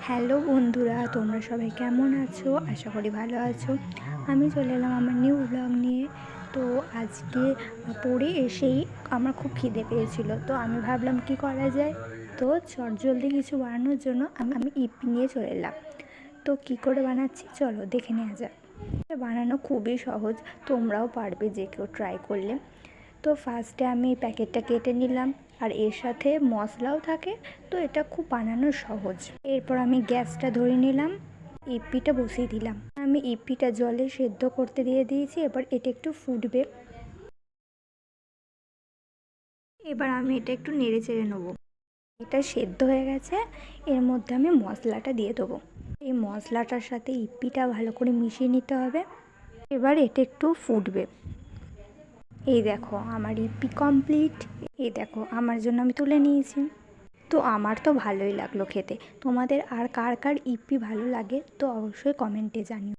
Hello বন্ধুরা, তোমরা সবাই কেমন আছো? আশা করি ভালো আছো। আমি চলে এলাম আমার নিউ ব্লগ নিয়ে। তো আজকে পড়ে এসেই আমার খুব খিদে পেয়েছিল, তো আমি ভাবলাম কি করা যায়। তো চটজলদি কিছু বানানোর জন্য আমি ইপি নিয়ে চলে এলাম। তো কি করে বানাচ্ছি চলো দেখে নেওয়া যাক। এটা বানানো খুবই সহজ, তোমরাও পারবে যে কেউ ট্রাই করলে। তো ফার্স্টে আমি এই প্যাকেটটা কেটে নিলাম, আর এর সাথে মশলাও থাকে, তো এটা খুব বানানো সহজ। এরপর আমি গ্যাসটা ধরে নিলাম, ইপিটা বসিয়ে দিলাম। আমি ইপিটা জলে সেদ্ধ করতে দিয়ে দিয়েছি। এবার এটা একটু ফুটবে, এবার আমি এটা একটু নেড়ে চেড়ে নেবো। এটা সেদ্ধ হয়ে গেছে, এর মধ্যে আমি মশলাটা দিয়ে দেবো। এই মশলাটার সাথে ইপিটা ভালো করে মিশিয়ে নিতে হবে। এবার এটা একটু ফুটবে। এই দেখো আমার ইপি কমপ্লিট। এই দেখো আমার জন্য আমি তুলে নিয়েছি। তো আমার তো ভালোই লাগলো খেতে। তোমাদের আর কার কার ইপি ভালো লাগে তো অবশ্যই কমেন্টে জানিও।